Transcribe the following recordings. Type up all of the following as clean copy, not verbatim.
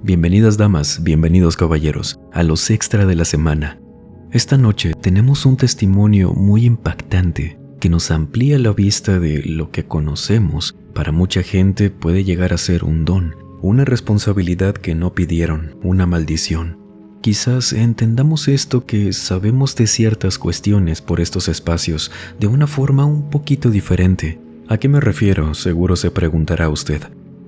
Bienvenidas damas, bienvenidos caballeros, a los extra de la semana. Esta noche tenemos un testimonio muy impactante que nos amplía la vista de lo que conocemos. Para mucha gente puede llegar a ser un don, una responsabilidad que no pidieron, una maldición. Quizás entendamos esto que sabemos de ciertas cuestiones por estos espacios de una forma un poquito diferente. ¿A qué me refiero? Seguro se preguntará usted.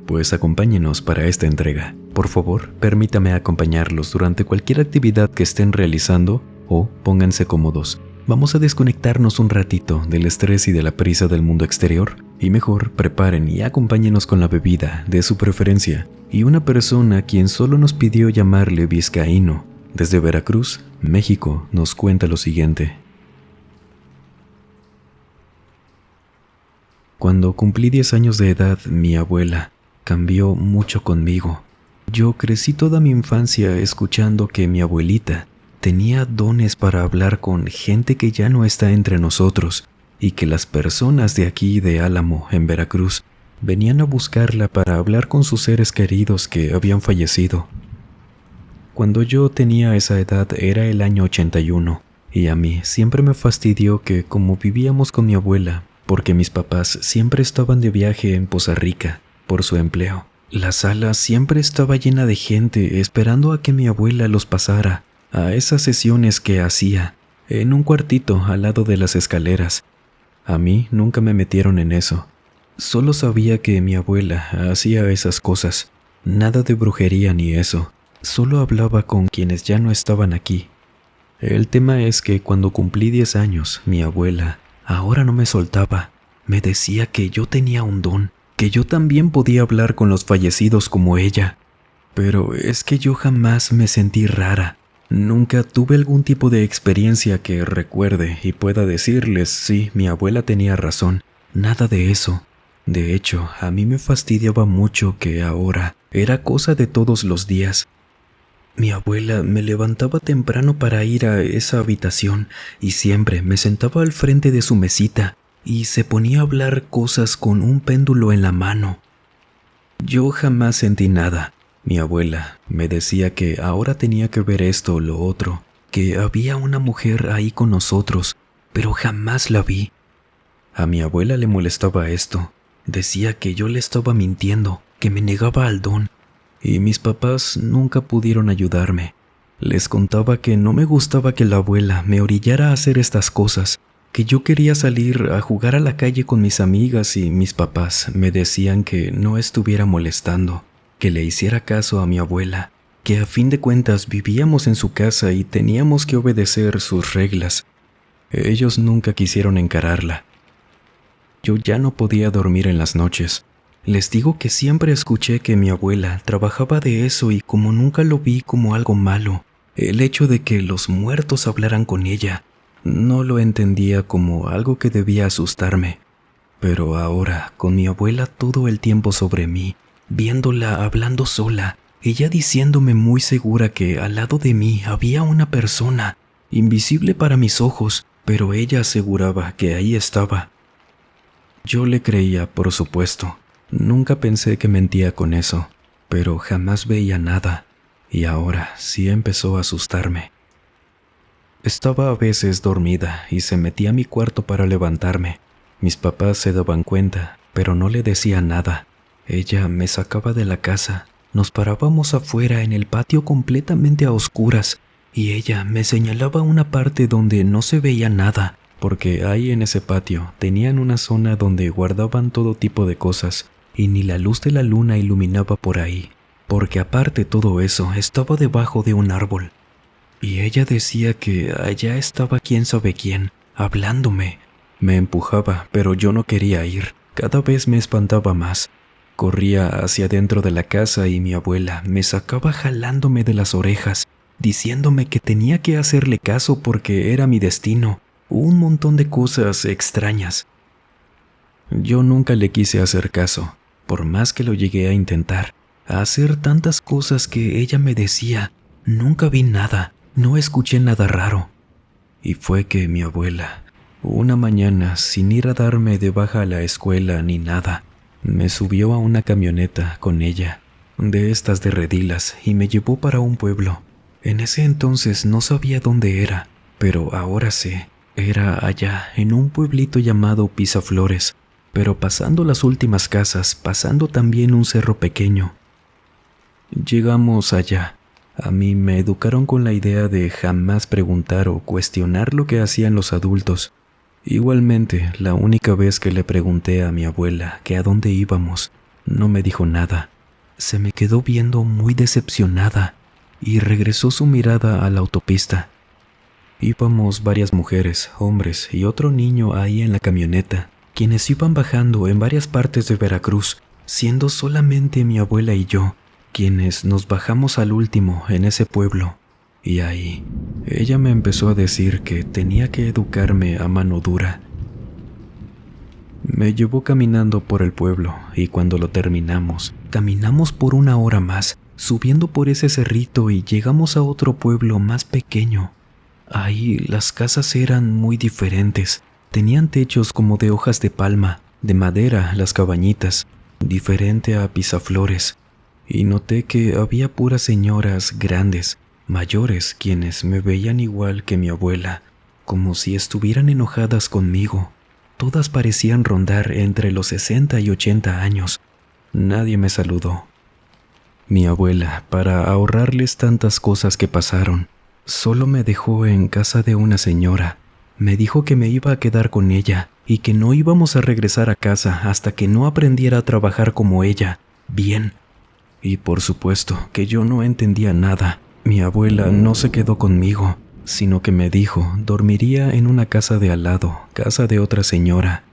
Pues acompáñenos para esta entrega. Por favor, permítame acompañarlos durante cualquier actividad que estén realizando o pónganse cómodos. Vamos a desconectarnos un ratito del estrés y de la prisa del mundo exterior y mejor preparen y acompáñenos con la bebida de su preferencia y una persona quien solo nos pidió llamarle vizcaíno. Desde Veracruz, México, nos cuenta lo siguiente. Cuando cumplí 10 años de edad, mi abuela cambió mucho conmigo. Yo crecí toda mi infancia escuchando que mi abuelita tenía dones para hablar con gente que ya no está entre nosotros y que las personas de aquí de Álamo, en Veracruz, venían a buscarla para hablar con sus seres queridos que habían fallecido. Cuando yo tenía esa edad era el año 81 y a mí siempre me fastidió que como vivíamos con mi abuela, porque mis papás siempre estaban de viaje en Poza Rica por su empleo, la sala siempre estaba llena de gente esperando a que mi abuela los pasara a esas sesiones que hacía en un cuartito al lado de las escaleras. A mí nunca me metieron en eso. Solo sabía que mi abuela hacía esas cosas, nada de brujería ni eso. Solo hablaba con quienes ya no estaban aquí. El tema es que cuando cumplí 10 años, mi abuela ahora no me soltaba. Me decía que yo tenía un don, que yo también podía hablar con los fallecidos como ella. Pero es que yo jamás me sentí rara. Nunca tuve algún tipo de experiencia que recuerde y pueda decirles, sí, mi abuela tenía razón. Nada de eso. De hecho, a mí me fastidiaba mucho que ahora era cosa de todos los días. Mi abuela me levantaba temprano para ir a esa habitación y siempre me sentaba al frente de su mesita y se ponía a hablar cosas con un péndulo en la mano. Yo jamás sentí nada. Mi abuela me decía que ahora tenía que ver esto o lo otro, que había una mujer ahí con nosotros, pero jamás la vi. A mi abuela le molestaba esto. Decía que yo le estaba mintiendo, que me negaba al don. Y mis papás nunca pudieron ayudarme. Les contaba que no me gustaba que la abuela me orillara a hacer estas cosas, que yo quería salir a jugar a la calle con mis amigas y mis papás me decían que no estuviera molestando, que le hiciera caso a mi abuela, que a fin de cuentas vivíamos en su casa y teníamos que obedecer sus reglas. Ellos nunca quisieron encararla. Yo ya no podía dormir en las noches. Les digo que siempre escuché que mi abuela trabajaba de eso y como nunca lo vi como algo malo, el hecho de que los muertos hablaran con ella, no lo entendía como algo que debía asustarme. Pero ahora, con mi abuela todo el tiempo sobre mí, viéndola hablando sola, ella diciéndome muy segura que al lado de mí había una persona, invisible para mis ojos, pero ella aseguraba que ahí estaba. Yo le creía, por supuesto. Nunca pensé que mentía con eso, pero jamás veía nada, y ahora sí empezó a asustarme. Estaba a veces dormida y se metía a mi cuarto para levantarme. Mis papás se daban cuenta, pero no le decía nada. Ella me sacaba de la casa, nos parábamos afuera en el patio completamente a oscuras, y ella me señalaba una parte donde no se veía nada, porque ahí en ese patio tenían una zona donde guardaban todo tipo de cosas, y ni la luz de la luna iluminaba por ahí, porque aparte todo eso estaba debajo de un árbol. Y ella decía que allá estaba quién sabe quién, hablándome. Me empujaba, pero yo no quería ir. Cada vez me espantaba más. Corría hacia dentro de la casa y mi abuela me sacaba jalándome de las orejas, diciéndome que tenía que hacerle caso porque era mi destino. Un montón de cosas extrañas. Yo nunca le quise hacer caso, por más que lo llegué a intentar, a hacer tantas cosas que ella me decía. Nunca vi nada, no escuché nada raro. Y fue que mi abuela, una mañana, sin ir a darme de baja a la escuela ni nada, me subió a una camioneta con ella de estas de redilas, y me llevó para un pueblo. En ese entonces no sabía dónde era, pero ahora sé, era allá, en un pueblito llamado Pisaflores, pero pasando las últimas casas, pasando también un cerro pequeño. Llegamos allá. A mí me educaron con la idea de jamás preguntar o cuestionar lo que hacían los adultos. Igualmente, la única vez que le pregunté a mi abuela que a dónde íbamos, no me dijo nada. Se me quedó viendo muy decepcionada y regresó su mirada a la autopista. Íbamos varias mujeres, hombres y otro niño ahí en la camioneta, quienes iban bajando en varias partes de Veracruz, siendo solamente mi abuela y yo, quienes nos bajamos al último en ese pueblo. Y ahí, ella me empezó a decir que tenía que educarme a mano dura. Me llevó caminando por el pueblo y cuando lo terminamos, caminamos por 1 hora más, subiendo por ese cerrito y llegamos a otro pueblo más pequeño. Ahí las casas eran muy diferentes. Tenían techos como de hojas de palma, de madera las cabañitas, diferente a Pisaflores. Y noté que había puras señoras grandes, mayores, quienes me veían igual que mi abuela, como si estuvieran enojadas conmigo. Todas parecían rondar entre los 60 y 80 años. Nadie me saludó. Mi abuela, para ahorrarles tantas cosas que pasaron, solo me dejó en casa de una señora. Me dijo que me iba a quedar con ella y que no íbamos a regresar a casa hasta que no aprendiera a trabajar como ella, bien. Y por supuesto que yo no entendía nada. Mi abuela no se quedó conmigo, sino que me dijo dormiría en una casa de al lado, casa de otra señora.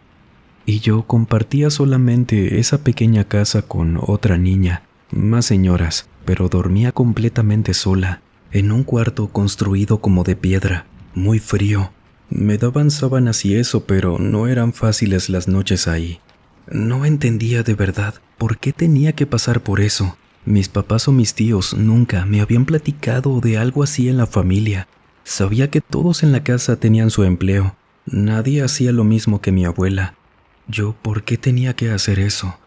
Y yo compartía solamente esa pequeña casa con otra niña, más señoras, pero dormía completamente sola, en un cuarto construido como de piedra, muy frío. Me daban sábanas y eso, pero no eran fáciles las noches ahí. No entendía de verdad por qué tenía que pasar por eso. Mis papás o mis tíos nunca me habían platicado de algo así en la familia. Sabía que todos en la casa tenían su empleo. Nadie hacía lo mismo que mi abuela. ¿Yo por qué tenía que hacer eso?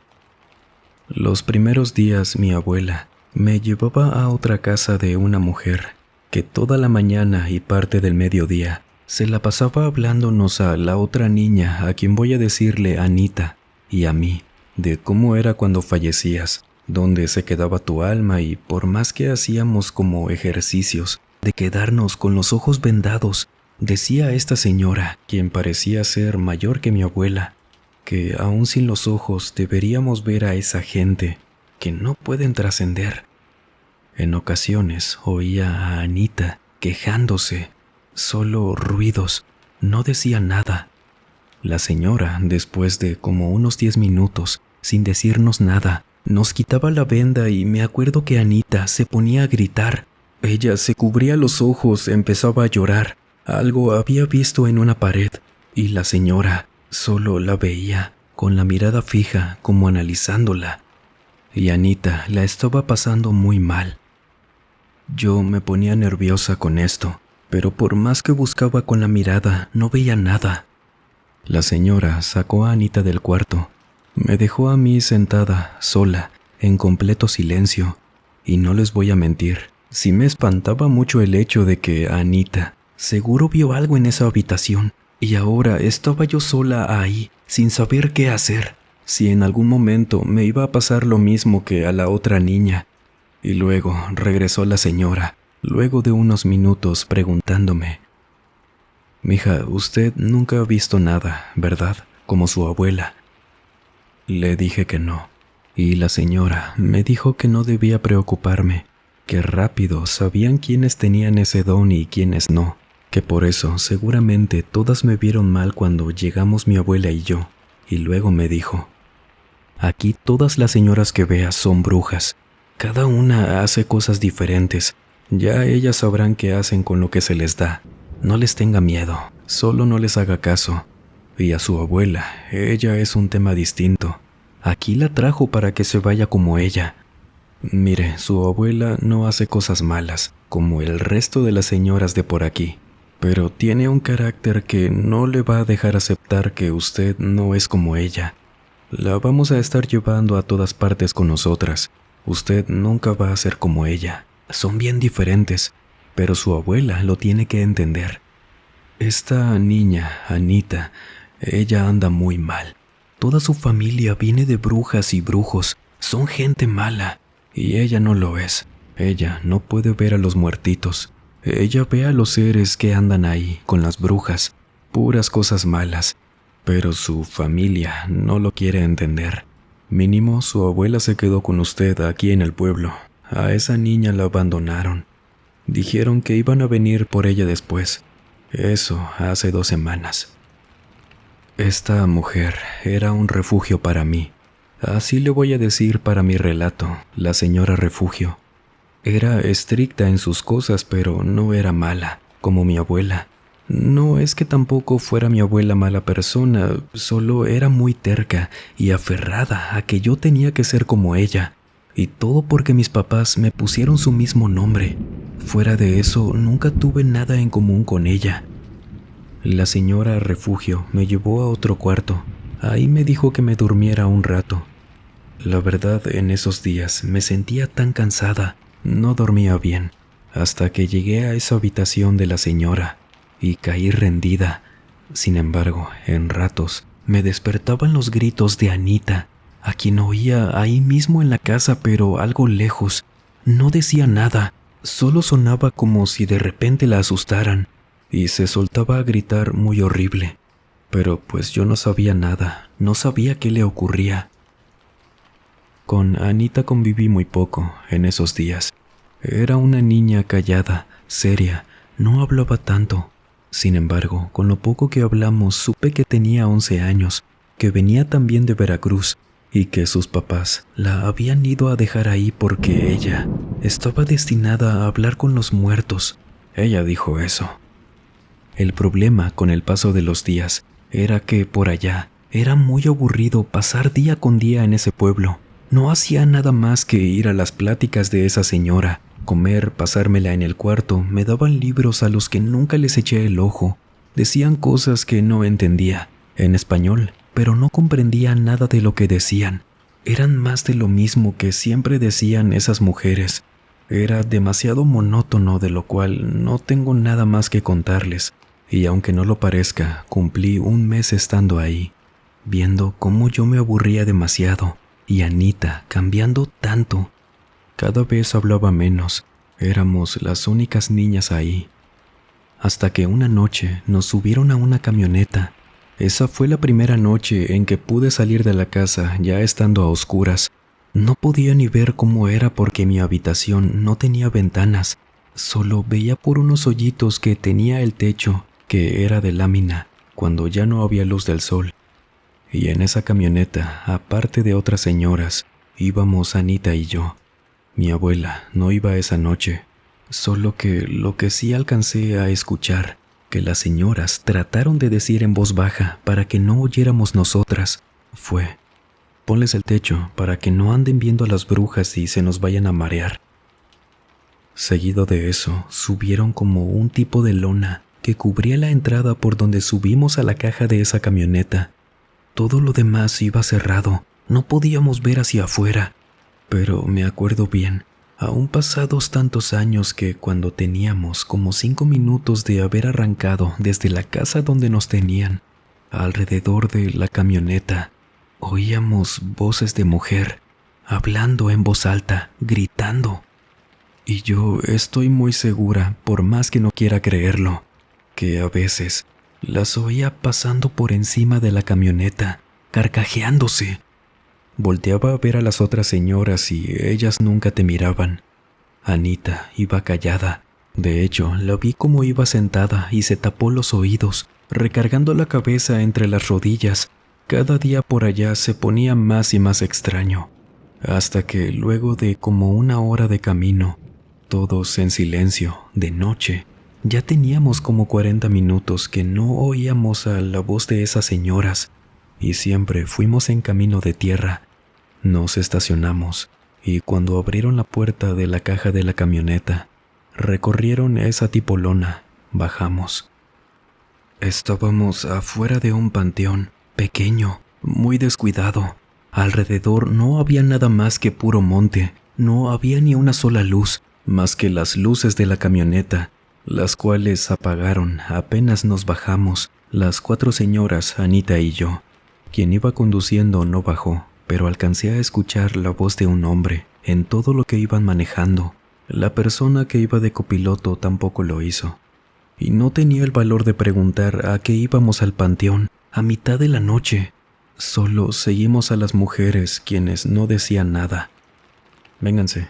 Los primeros días mi abuela me llevaba a otra casa de una mujer que toda la mañana y parte del mediodía se la pasaba hablándonos a la otra niña, a quien voy a decirle Anita, y a mí, de cómo era cuando fallecías, dónde se quedaba tu alma y por más que hacíamos como ejercicios de quedarnos con los ojos vendados, decía esta señora, quien parecía ser mayor que mi abuela, que aún sin los ojos deberíamos ver a esa gente que no pueden trascender. En ocasiones oía a Anita quejándose, solo ruidos, no decía nada. La señora, después de como unos 10 minutos, sin decirnos nada, nos quitaba la venda y me acuerdo que Anita se ponía a gritar. Ella se cubría los ojos, empezaba a llorar. Algo había visto en una pared y la señora solo la veía, con la mirada fija, como analizándola. Y Anita la estaba pasando muy mal. Yo me ponía nerviosa con esto, pero por más que buscaba con la mirada, no veía nada. La señora sacó a Anita del cuarto. Me dejó a mí sentada, sola, en completo silencio. Y no les voy a mentir, sí me espantaba mucho el hecho de que Anita seguro vio algo en esa habitación. Y ahora estaba yo sola ahí, sin saber qué hacer. Si en algún momento me iba a pasar lo mismo que a la otra niña. Y luego regresó la señora, luego de unos minutos preguntándome: «Mija, usted nunca ha visto nada, ¿verdad? Como su abuela». Le dije que no, y la señora me dijo que no debía preocuparme, que rápido sabían quiénes tenían ese don y quiénes no, que por eso seguramente todas me vieron mal cuando llegamos mi abuela y yo. Y luego me dijo: «Aquí todas las señoras que veas son brujas. Cada una hace cosas diferentes. Ya ellas sabrán qué hacen con lo que se les da. No les tenga miedo, solo no les haga caso. Y a su abuela, ella es un tema distinto. Aquí la trajo para que se vaya como ella. Mire, su abuela no hace cosas malas, como el resto de las señoras de por aquí, pero tiene un carácter que no le va a dejar aceptar que usted no es como ella. La vamos a estar llevando a todas partes con nosotras. Usted nunca va a ser como ella. Son bien diferentes, pero su abuela lo tiene que entender. Esta niña, Anita, ella anda muy mal. Toda su familia viene de brujas y brujos. Son gente mala. Y ella no lo es. Ella no puede ver a los muertitos. Ella ve a los seres que andan ahí con las brujas. Puras cosas malas. Pero su familia no lo quiere entender. Mínimo, su abuela se quedó con usted aquí en el pueblo. A esa niña la abandonaron. Dijeron que iban a venir por ella después. Eso hace 2 semanas. Esta mujer era un refugio para mí. Así le voy a decir para mi relato, la señora refugio. Era estricta en sus cosas, pero no era mala, como mi abuela. No es que tampoco fuera mi abuela mala persona, solo era muy terca y aferrada a que yo tenía que ser como ella. Y todo porque mis papás me pusieron su mismo nombre. Fuera de eso, nunca tuve nada en común con ella. La señora refugio me llevó a otro cuarto. Ahí me dijo que me durmiera un rato. La verdad, en esos días me sentía tan cansada, no dormía bien, hasta que llegué a esa habitación de la señora y caí rendida. Sin embargo, en ratos me despertaban los gritos de Anita, a quien oía ahí mismo en la casa, pero algo lejos. No decía nada, solo sonaba como si de repente la asustaran, y se soltaba a gritar muy horrible. Pero pues yo no sabía nada, no sabía qué le ocurría. Con Anita conviví muy poco en esos días. Era una niña callada, seria, no hablaba tanto. Sin embargo, con lo poco que hablamos, supe que tenía 11 años, que venía también de Veracruz y que sus papás la habían ido a dejar ahí porque ella estaba destinada a hablar con los muertos. Ella dijo eso. El problema con el paso de los días era que por allá era muy aburrido pasar día con día en ese pueblo. No hacía nada más que ir a las pláticas de esa señora, comer, pasármela en el cuarto, me daban libros a los que nunca les eché el ojo. Decían cosas que no entendía, en español, pero no comprendía nada de lo que decían. Eran más de lo mismo que siempre decían esas mujeres. Era demasiado monótono, de lo cual no tengo nada más que contarles. Y aunque no lo parezca, cumplí 1 mes estando ahí, viendo cómo yo me aburría demasiado. Y Anita cambiando tanto. Cada vez hablaba menos. Éramos las únicas niñas ahí. Hasta que una noche nos subieron a una camioneta. Esa fue la primera noche en que pude salir de la casa ya estando a oscuras. No podía ni ver cómo era porque mi habitación no tenía ventanas. Solo veía por unos hoyitos que tenía el techo, que era de lámina, cuando ya no había luz del sol. Y en esa camioneta, aparte de otras señoras, íbamos Anita y yo. Mi abuela no iba esa noche, solo que lo que sí alcancé a escuchar, que las señoras trataron de decir en voz baja para que no oyéramos nosotras, fue: ponles el techo para que no anden viendo a las brujas y se nos vayan a marear. Seguido de eso, subieron como un tipo de lona que cubría la entrada por donde subimos a la caja de esa camioneta. Todo lo demás iba cerrado, no podíamos ver hacia afuera. Pero me acuerdo bien, aún pasados tantos años, que cuando teníamos como 5 minutos de haber arrancado desde la casa donde nos tenían, alrededor de la camioneta, oíamos voces de mujer, hablando en voz alta, gritando. Y yo estoy muy segura, por más que no quiera creerlo, que a veces las oía pasando por encima de la camioneta, carcajeándose. Volteaba a ver a las otras señoras y ellas nunca te miraban. Anita iba callada. De hecho, la vi como iba sentada y se tapó los oídos, recargando la cabeza entre las rodillas. Cada día por allá se ponía más y más extraño, hasta que luego de como 1 hora de camino, todos en silencio, de noche, ya teníamos como 40 minutos que no oíamos a la voz de esas señoras, y siempre fuimos en camino de tierra. Nos estacionamos, y cuando abrieron la puerta de la caja de la camioneta, recorrieron esa tipo lona, bajamos. Estábamos afuera de un panteón, pequeño, muy descuidado. Alrededor no había nada más que puro monte, no había ni una sola luz, más que las luces de la camioneta, las cuales apagaron apenas nos bajamos, las 4 señoras, Anita y yo. Quien iba conduciendo no bajó, pero alcancé a escuchar la voz de un hombre en todo lo que iban manejando. La persona que iba de copiloto tampoco lo hizo. Y no tenía el valor de preguntar a qué íbamos al panteón a mitad de la noche. Solo seguimos a las mujeres, quienes no decían nada. «Vénganse»,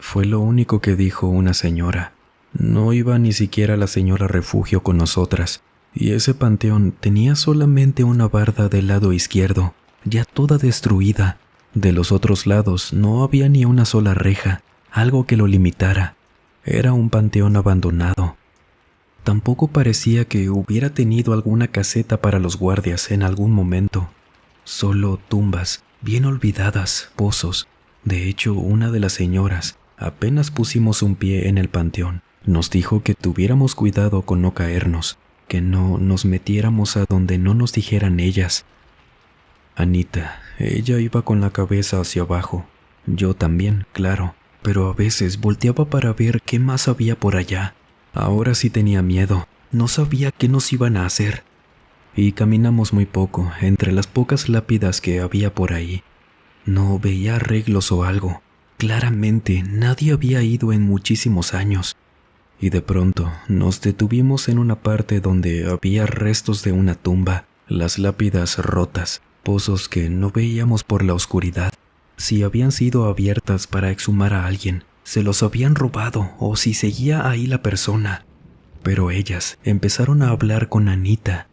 fue lo único que dijo una señora. No iba ni siquiera la señora Refugio con nosotras, y ese panteón tenía solamente una barda del lado izquierdo, ya toda destruida. De los otros lados no había ni una sola reja, algo que lo limitara. Era un panteón abandonado. Tampoco parecía que hubiera tenido alguna caseta para los guardias en algún momento. Solo tumbas, bien olvidadas, pozos. De hecho, una de las señoras, apenas pusimos un pie en el panteón, nos dijo que tuviéramos cuidado con no caernos, que no nos metiéramos a donde no nos dijeran ellas. Anita, ella iba con la cabeza hacia abajo. Yo también, claro, pero a veces volteaba para ver qué más había por allá. Ahora sí tenía miedo, no sabía qué nos iban a hacer. Y caminamos muy poco, entre las pocas lápidas que había por ahí. No veía arreglos o algo. Claramente nadie había ido en muchísimos años. Y de pronto nos detuvimos en una parte donde había restos de una tumba, las lápidas rotas, pozos que no veíamos por la oscuridad. Si habían sido abiertas para exhumar a alguien, se los habían robado o si seguía ahí la persona. Pero ellas empezaron a hablar con Anita.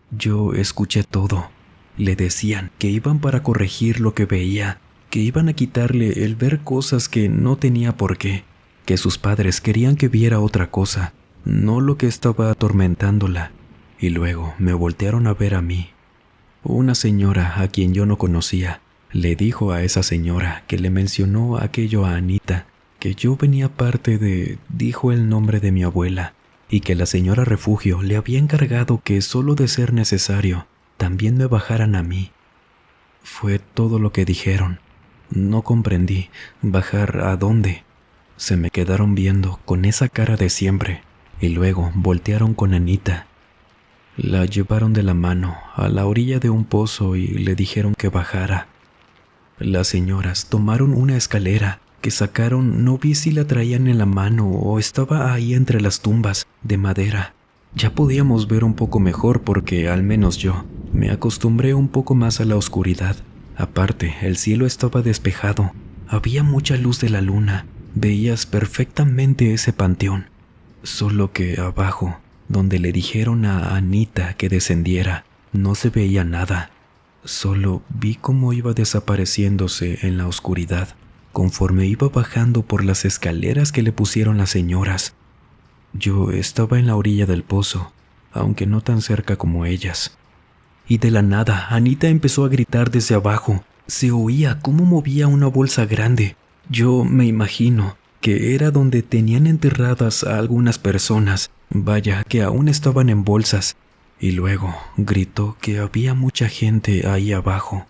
Yo escuché todo. Le decían que iban para corregir lo que veía, que iban a quitarle el ver cosas que no tenía por qué, que sus padres querían que viera otra cosa, no lo que estaba atormentándola. Y luego me voltearon a ver a mí. Una señora a quien yo no conocía le dijo a esa señora que le mencionó aquello a Anita, que yo venía parte de, dijo el nombre de mi abuela, y que la señora Refugio le había encargado que solo de ser necesario, también me bajaran a mí. Fue todo lo que dijeron. No comprendí. ¿Bajar a dónde? Se me quedaron viendo con esa cara de siempre, y luego voltearon con Anita. La llevaron de la mano a la orilla de un pozo y le dijeron que bajara. Las señoras tomaron una escalera que sacaron, no vi si la traían en la mano o estaba ahí entre las tumbas de madera. Ya podíamos ver un poco mejor porque, al menos yo, me acostumbré un poco más a la oscuridad. Aparte, el cielo estaba despejado, había mucha luz de la luna, veías perfectamente ese panteón. Solo que abajo, donde le dijeron a Anita que descendiera, no se veía nada. Solo vi cómo iba desapareciéndose en la oscuridad, conforme iba bajando por las escaleras que le pusieron las señoras. Yo estaba en la orilla del pozo, aunque no tan cerca como ellas. Y de la nada, Anita empezó a gritar desde abajo. Se oía cómo movía una bolsa grande. Yo me imagino que era donde tenían enterradas a algunas personas, vaya, que aún estaban en bolsas. Y luego gritó que había mucha gente ahí abajo.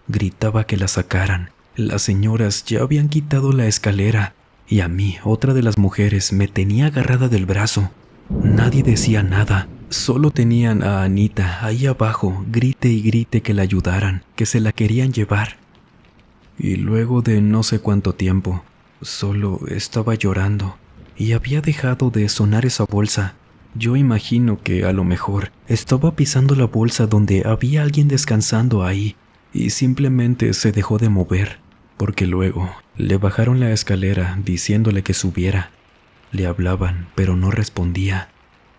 Gritaba que la sacaran. Las señoras ya habían quitado la escalera y a mí, otra de las mujeres, me tenía agarrada del brazo. Nadie decía nada, solo tenían a Anita ahí abajo, grite y grite que la ayudaran, que se la querían llevar. Y luego de no sé cuánto tiempo, solo estaba llorando y había dejado de sonar esa bolsa. Yo imagino que a lo mejor estaba pisando la bolsa donde había alguien descansando ahí y simplemente se dejó de mover, porque luego le bajaron la escalera diciéndole que subiera. Le hablaban, pero no respondía,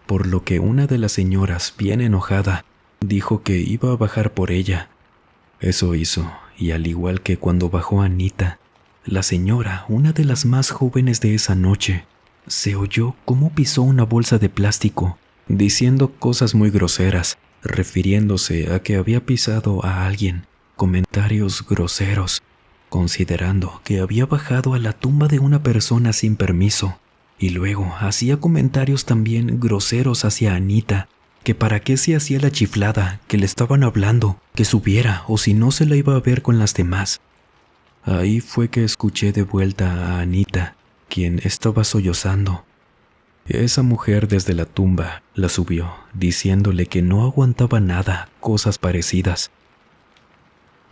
por lo que una de las señoras, bien enojada, dijo que iba a bajar por ella. Eso hizo, y al igual que cuando bajó Anita, la señora, una de las más jóvenes de esa noche, se oyó cómo pisó una bolsa de plástico, diciendo cosas muy groseras, refiriéndose a que había pisado a alguien, comentarios groseros, considerando que había bajado a la tumba de una persona sin permiso, y luego hacía comentarios también groseros hacia Anita, que para qué se hacía la chiflada, que le estaban hablando, que subiera o si no se la iba a ver con las demás. Ahí fue que escuché de vuelta a Anita, quien estaba sollozando. Esa mujer desde la tumba la subió, diciéndole que no aguantaba nada, cosas parecidas.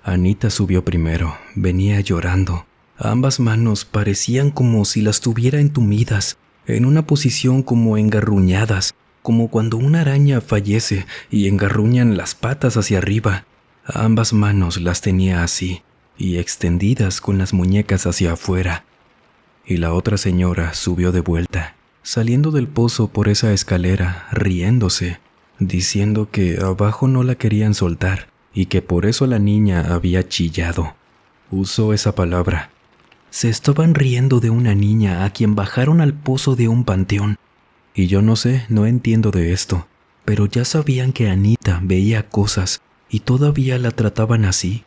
Anita subió primero, venía llorando. Ambas manos parecían como si las tuviera entumidas, en una posición como engarruñadas, como cuando una araña fallece y engarruñan las patas hacia arriba. Ambas manos las tenía así, y extendidas con las muñecas hacia afuera. Y la otra señora subió de vuelta, saliendo del pozo por esa escalera, riéndose, diciendo que abajo no la querían soltar y que por eso la niña había chillado. Usó esa palabra. Se estaban riendo de una niña a quien bajaron al pozo de un panteón. Y yo no sé, no entiendo de esto, pero ya sabían que Anita veía cosas y todavía la trataban así.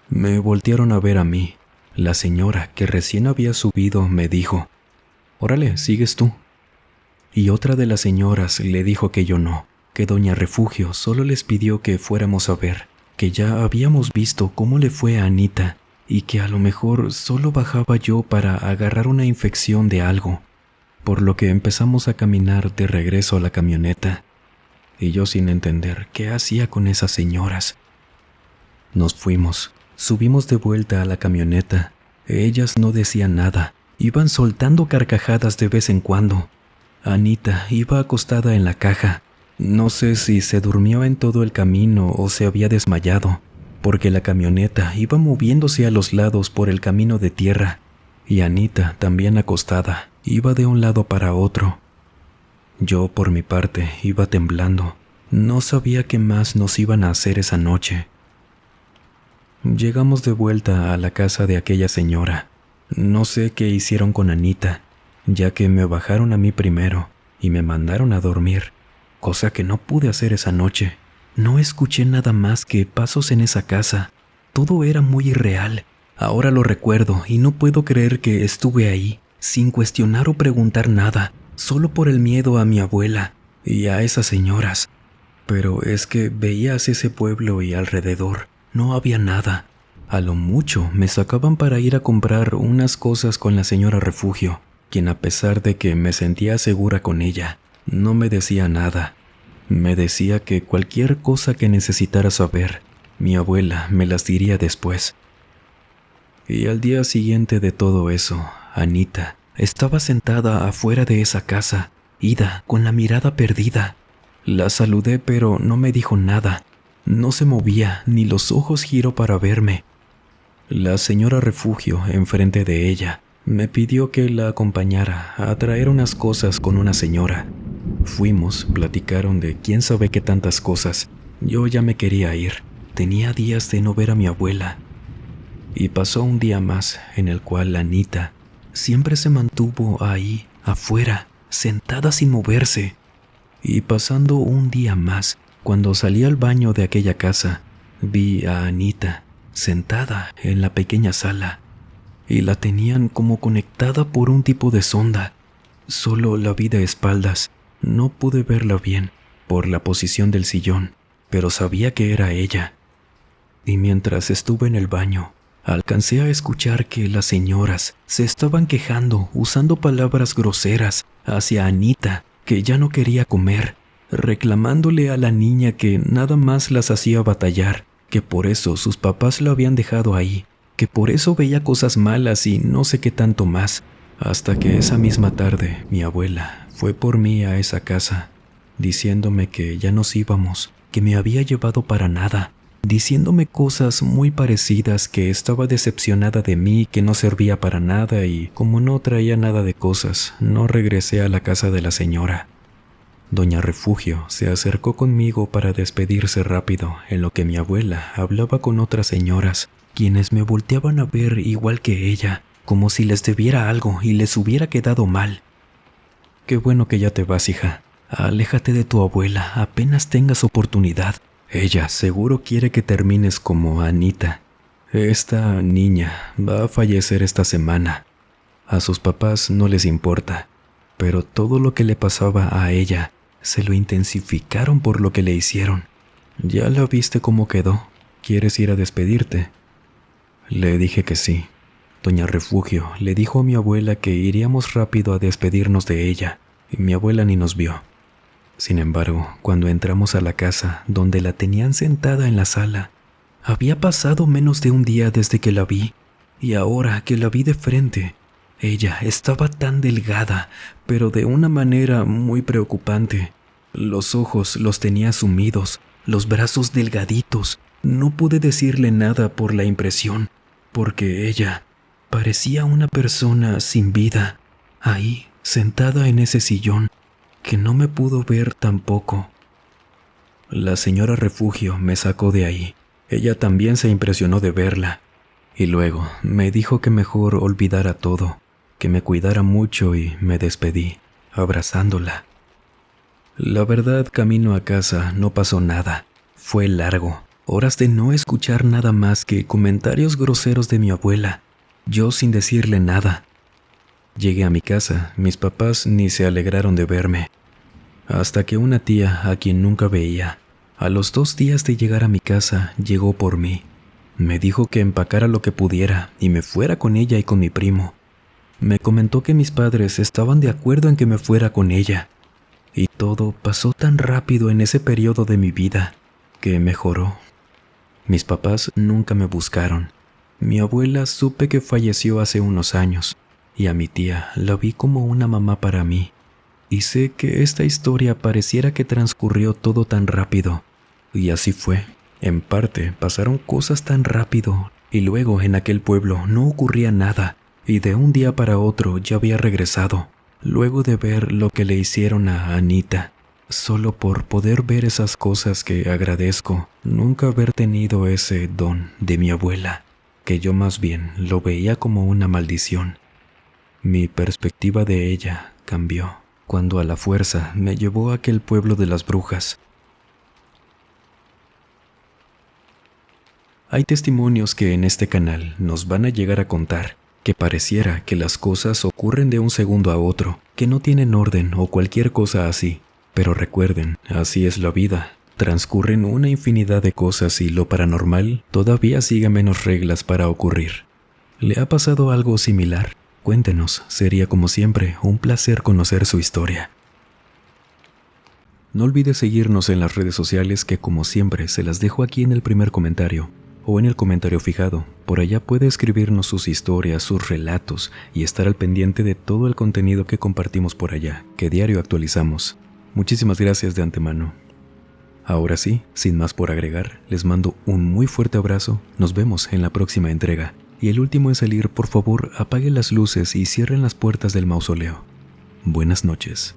Me voltearon a ver a mí. La señora que recién había subido me dijo: «Órale, sigues tú». Y otra de las señoras le dijo que yo no, que doña Refugio solo les pidió que fuéramos a ver, que ya habíamos visto cómo le fue a Anita y que a lo mejor solo bajaba yo para agarrar una infección de algo, por lo que empezamos a caminar de regreso a la camioneta, y yo sin entender qué hacía con esas señoras. Nos fuimos, subimos de vuelta a la camioneta. Ellas no decían nada, iban soltando carcajadas de vez en cuando. Anita iba acostada en la caja. No sé si se durmió en todo el camino o se había desmayado, porque la camioneta iba moviéndose a los lados por el camino de tierra, y Anita, también acostada, iba de un lado para otro. Yo, por mi parte, iba temblando. No sabía qué más nos iban a hacer esa noche. Llegamos de vuelta a la casa de aquella señora. No sé qué hicieron con Anita, ya que me bajaron a mí primero y me mandaron a dormir, cosa que no pude hacer esa noche. No escuché nada más que pasos en esa casa. Todo era muy irreal. Ahora lo recuerdo y no puedo creer que estuve ahí, sin cuestionar o preguntar nada, solo por el miedo a mi abuela y a esas señoras. Pero es que veías ese pueblo y alrededor no había nada. A lo mucho me sacaban para ir a comprar unas cosas con la señora Refugio, quien, a pesar de que me sentía segura con ella, no me decía nada. Me decía que cualquier cosa que necesitara saber, mi abuela me las diría después. Y al día siguiente de todo eso, Anita estaba sentada afuera de esa casa, ida, con la mirada perdida. La saludé, pero no me dijo nada. No se movía, ni los ojos giró para verme. La señora Refugio, enfrente de ella, me pidió que la acompañara a traer unas cosas con una señora. Fuimos, platicaron de quién sabe qué tantas cosas. Yo ya me quería ir. Tenía días de no ver a mi abuela. Y pasó un día más en el cual Anita siempre se mantuvo ahí, afuera, sentada sin moverse. Y pasando un día más, cuando salí al baño de aquella casa, vi a Anita sentada en la pequeña sala, y la tenían como conectada por un tipo de sonda. Solo la vi de espaldas. No pude verla bien por la posición del sillón, pero sabía que era ella. Y mientras estuve en el baño, alcancé a escuchar que las señoras se estaban quejando, usando palabras groseras hacia Anita, que ya no quería comer, reclamándole a la niña que nada más las hacía batallar, que por eso sus papás la habían dejado ahí, que por eso veía cosas malas y no sé qué tanto más, hasta que esa misma tarde mi abuela fue por mí a esa casa, diciéndome que ya nos íbamos, que me había llevado para nada, diciéndome cosas muy parecidas, que estaba decepcionada de mí, que no servía para nada, y como no traía nada de cosas, no regresé a la casa de la señora. Doña Refugio se acercó conmigo para despedirse rápido, en lo que mi abuela hablaba con otras señoras, quienes me volteaban a ver igual que ella, como si les debiera algo y les hubiera quedado mal. «Qué bueno que ya te vas, hija. Aléjate de tu abuela apenas tengas oportunidad. Ella seguro quiere que termines como Anita. Esta niña va a fallecer esta semana. A sus papás no les importa, pero todo lo que le pasaba a ella se lo intensificaron por lo que le hicieron. Ya la viste cómo quedó. ¿Quieres ir a despedirte?» Le dije que sí. Doña Refugio le dijo a mi abuela que iríamos rápido a despedirnos de ella, y mi abuela ni nos vio. Sin embargo, cuando entramos a la casa donde la tenían sentada en la sala, había pasado menos de un día desde que la vi, y ahora que la vi de frente, ella estaba tan delgada, pero de una manera muy preocupante. Los ojos los tenía sumidos, los brazos delgaditos. No pude decirle nada por la impresión, porque ella parecía una persona sin vida, ahí, sentada en ese sillón, que no me pudo ver tampoco. La señora Refugio me sacó de ahí. Ella también se impresionó de verla, y luego me dijo que mejor olvidara todo, que me cuidara mucho, y me despedí, abrazándola. La verdad, camino a casa no pasó nada. Fue largo, horas de no escuchar nada más que comentarios groseros de mi abuela, yo sin decirle nada. Llegué a mi casa, mis papás ni se alegraron de verme, hasta que una tía, a quien nunca veía, a los 2 días de llegar a mi casa, llegó por mí. Me dijo que empacara lo que pudiera y me fuera con ella y con mi primo. Me comentó que mis padres estaban de acuerdo en que me fuera con ella. Y todo pasó tan rápido en ese periodo de mi vida que mejoró. Mis papás nunca me buscaron. Mi abuela supe que falleció hace unos años, y a mi tía la vi como una mamá para mí. Y sé que esta historia pareciera que transcurrió todo tan rápido, y así fue. En parte pasaron cosas tan rápido, y luego en aquel pueblo no ocurría nada, y de un día para otro ya había regresado, luego de ver lo que le hicieron a Anita. Solo por poder ver esas cosas que agradezco nunca haber tenido ese don de mi abuela, que yo más bien lo veía como una maldición. Mi perspectiva de ella cambió cuando a la fuerza me llevó a aquel pueblo de las brujas. Hay testimonios que en este canal nos van a llegar a contar que pareciera que las cosas ocurren de un segundo a otro, que no tienen orden o cualquier cosa así. Pero recuerden, así es la vida. Transcurren una infinidad de cosas y lo paranormal todavía sigue menos reglas para ocurrir. ¿Le ha pasado algo similar? Cuéntenos, sería como siempre un placer conocer su historia. No olvide seguirnos en las redes sociales que como siempre se las dejo aquí en el primer comentario o en el comentario fijado. Por allá puede escribirnos sus historias, sus relatos y estar al pendiente de todo el contenido que compartimos por allá, que diario actualizamos. Muchísimas gracias de antemano. Ahora sí, sin más por agregar, les mando un muy fuerte abrazo. Nos vemos en la próxima entrega. Y el último en salir, por favor, apague las luces y cierren las puertas del mausoleo. Buenas noches.